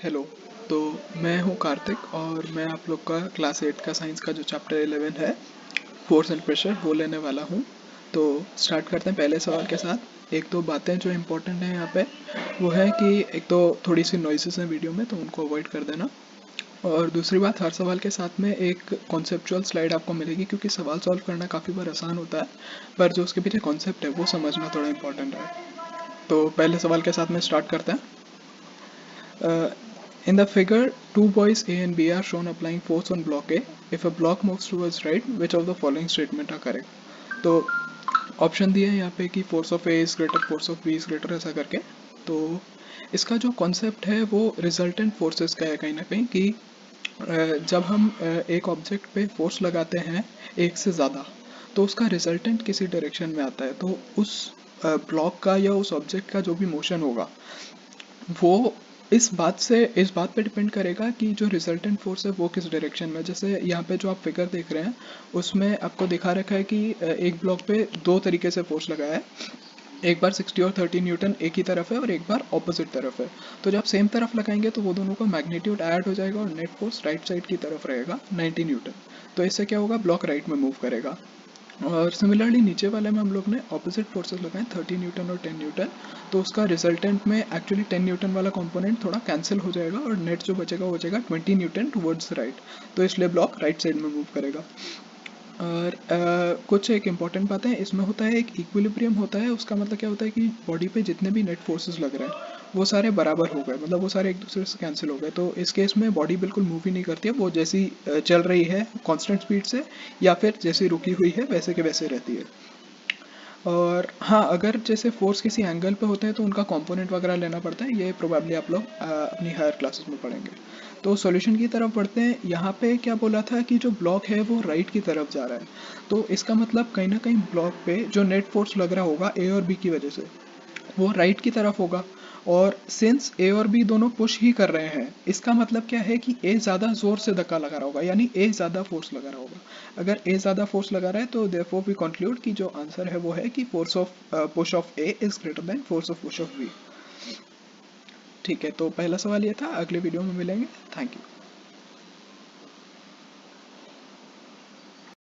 Hello. तो मैं हूँ कार्तिक और मैं आप लोग का क्लास 8 का साइंस का जो चैप्टर 11 है फोर्स एंड प्रेशर वो लेने वाला हूँ। तो स्टार्ट करते हैं पहले सवाल के साथ। एक दो बातें जो इम्पोर्टेंट हैं यहाँ पे वो है कि एक तो थोड़ी सी नॉइसेस हैं वीडियो में, तो उनको अवॉइड कर देना। और दूसरी बात, हर सवाल के साथ में एक कॉन्सेप्चुअल स्लाइड आपको मिलेगी, क्योंकि सवाल सॉल्व करना काफ़ी बार आसान होता है पर जो उसके पीछे कॉन्सेप्ट है वो समझना थोड़ा इम्पोर्टेंट है। तो पहले सवाल के साथ में स्टार्ट करते हैं। In the figure, two boys A and B are shown applying force on block A. If a block moves towards right, which of the following statement are correct? तो ऑप्शन दिए हैं यहाँ पे कि force of A is greater, force of B is greater, ऐसा करके। तो इसका जो कॉन्सेप्ट है वो रिजल्टेंट फोर्सेस का है कहीं ना कहीं, कि जब हम एक ऑब्जेक्ट पे फोर्स लगाते हैं एक से ज़्यादा, तो उसका रिजल्टेंट किसी डायरेक्शन में आता है। तो उस ब्लॉक का या उस ऑब्जेक्ट का जो भी मोशन होगा वो इस बात पे डिपेंड करेगा कि जो रिजल्टेंट फोर्स है वो किस डायरेक्शन में। जैसे यहाँ पे जो आप फिगर देख रहे हैं उसमें आपको दिखा रखा है कि एक ब्लॉक पे दो तरीके से फोर्स लगाया है। एक बार 60 और 30 न्यूटन एक ही तरफ है और एक बार ऑपोजिट तरफ है। तो जब सेम तरफ लगाएंगे तो वो दोनों का मैग्नीट्यूड ऐड हो जाएगा और नेट फोर्स राइट साइड की तरफ रहेगा 90 न्यूटन। तो इससे क्या होगा, ब्लॉक राइट में मूव करेगा। और सिमिलरली नीचे वाले में हम लोग ने ऑपोजिट फोर्सेस लगाए 30 न्यूटन और 10 न्यूटन। तो उसका रिजल्टेंट में एक्चुअली 10 न्यूटन वाला कंपोनेंट थोड़ा कैंसिल हो जाएगा और नेट जो बचेगा वो बचेगा 20 न्यूटन टुवर्ड्स राइट। तो इसलिए ब्लॉक राइट साइड में मूव करेगा। और कुछ एक इम्पॉर्टेंट बात है इसमें होता है, एक इक्विलिब्रियम होता है। उसका मतलब क्या होता है कि बॉडी पे जितने भी नेट फोर्सेस लग रहे हैं वो सारे बराबर हो गए, मतलब वो सारे एक दूसरे से कैंसिल हो गए। तो इस केस में बॉडी बिल्कुल मूव ही नहीं करती है, वो जैसी चल रही है कांस्टेंट स्पीड से या फिर जैसी रुकी हुई है वैसे के वैसे रहती है। और हाँ, अगर जैसे फोर्स किसी एंगल पे होते हैं तो उनका कंपोनेंट वगैरह लेना पड़ता है, ये प्रोबेबली आप लोग अपनी हायर क्लासेस में पढ़ेंगे। तो सॉल्यूशन की तरफ बढ़ते हैं। यहाँ पे क्या बोला था कि जो ब्लॉक है वो राइट की तरफ जा रहा है। तो इसका मतलब कहीं ना कहीं ब्लॉक पे जो नेट फोर्स लग रहा होगा ए और बी की वजह से वो राइट की तरफ होगा। और सिंस ए और बी दोनों पुश ही कर रहे हैं, इसका मतलब क्या है कि ए ज़्यादा ज़ोर से धक्का लगा रहा होगा, यानी ए ज़्यादा फोर्स लगा रहा होगा। अगर ए ज़्यादा फोर्स लगा रहा है तो देयरफॉर वी कंक्लूड कि जो आंसर है वो है कि force of push of A is greater than force of push of B. ठीक है, तो पहला सवाल ये था। अगले वीडियो में मिलेंगे। Thank you.